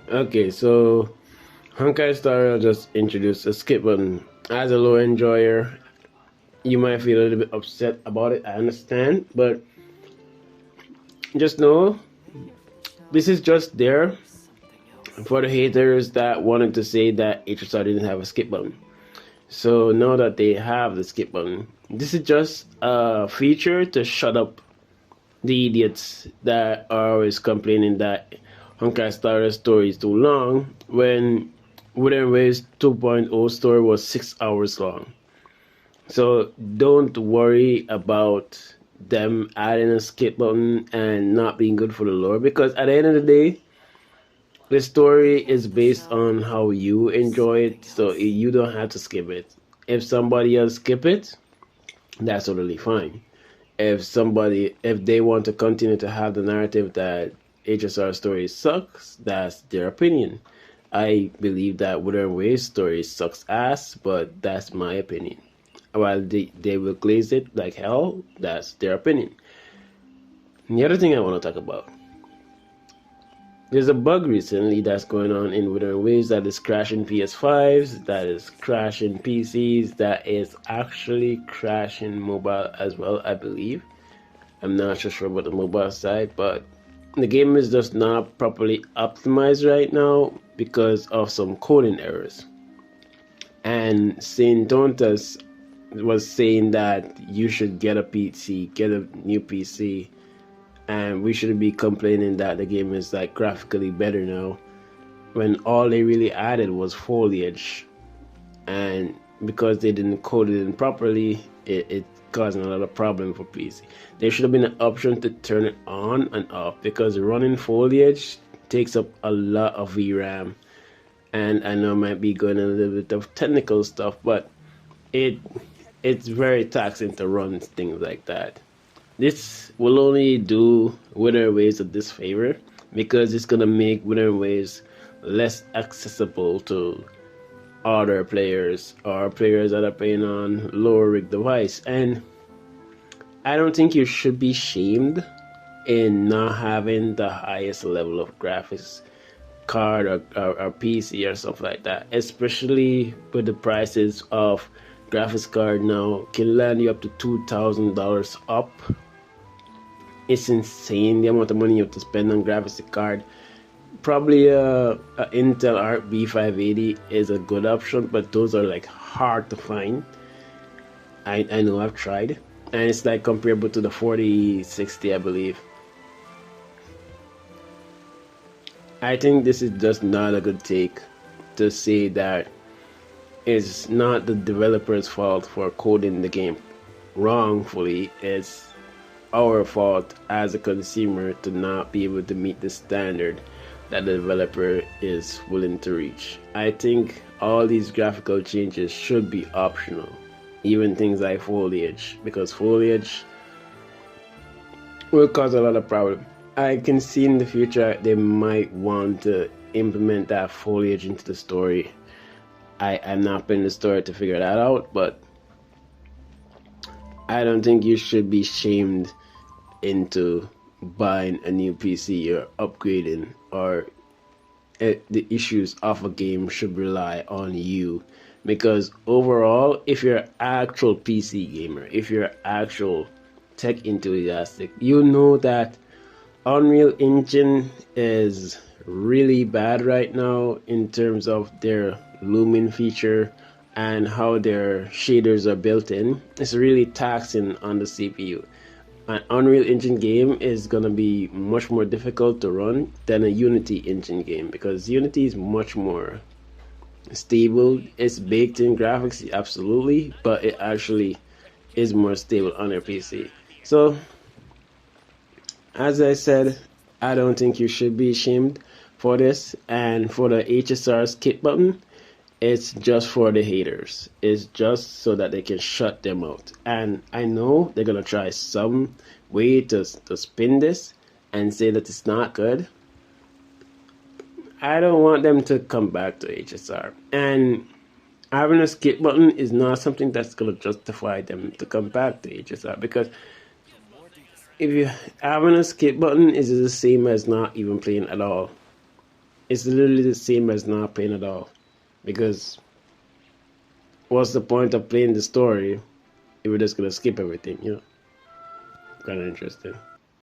Okay, so Honkai Star just introduced a skip button. As a low enjoyer, you might feel a little bit upset about it. I understand, but just know this is just there for the haters that wanted to say that HSR didn't have a skip button. So now that they have the skip button, this is just a feature to shut up the idiots that are always complaining that Honkai Star story is too long when Wooden Waves 2.0 story was 6 hours long. So don't worry about them adding a skip button and not being good for the lore, because at the end of the day, the story is based on how you enjoy it, so you don't have to skip it. If somebody else skip it, that's totally fine. If they want to continue to have the narrative that HSR story sucks, that's their opinion. I believe that Wuthering Waves story sucks ass, but that's my opinion. While they will glaze it like hell, that's their opinion. And the other thing I want to talk about, there's a bug recently that's going on in Wuthering Waves that is crashing PS5s, that is crashing PCs, that is actually crashing mobile as well, I believe. I'm not so sure about the mobile side, but the game is just not properly optimized right now because of some coding errors. And Saint Tontas was saying that you should get a PC, get a new PC, and we shouldn't be complaining that the game is like graphically better now when all they really added was foliage, and because they didn't code it in properly, it causing a lot of problem for PC. There should have been an option to turn it on and off, because running foliage takes up a lot of VRAM, and I know I might be going a little bit of technical stuff, but it it's very taxing to run things like that. This will only do Wuthering Waves a disfavor, because it's gonna make Wuthering Waves less accessible to other players or players that are playing on lower rig device. And I don't think you should be shamed in not having the highest level of graphics card or PC or stuff like that, especially with the prices of graphics card now can land you up to $2,000 up. It's insane the amount of money you have to spend on graphics card. Probably a Intel Arc B580 is a good option, but those are like hard to find. I know, I've tried, and it's like comparable to the 4060, I believe. I think this is just not a good take to say that it's not the developer's fault for coding the game wrongfully. It's our fault as a consumer to not be able to meet the standard that the developer is willing to reach. I think all these graphical changes should be optional, even things like foliage, because foliage will cause a lot of problem. I can see in the future they might want to implement that foliage into the story. I'm not playing the story to figure that out, but I don't think you should be shamed into buying a new PC or upgrading, or the issues of a game should rely on you. Because overall, if you're an actual PC gamer, if you're an actual tech enthusiastic, you know that Unreal Engine is really bad right now in terms of their looming feature and how their shaders are built in. It's really taxing on the CPU. An Unreal Engine game is gonna be much more difficult to run than a Unity engine game, because Unity is much more stable. It's baked in graphics, absolutely, but it actually is more stable on your PC. So, as I said, I don't think you should be ashamed for this. And for the HSR skip button, it's just for the haters. It's just so that they can shut them out. And I know they're gonna try some way to spin this and say that it's not good. I don't want them to come back to HSR. And having a skip button is not something that's gonna justify them to come back to HSR, because if you having a skip button is the same as not even playing at all. it's literally the same as not playing at all. Because what's the point of playing the story if we're just gonna skip everything? You know, kind of interesting.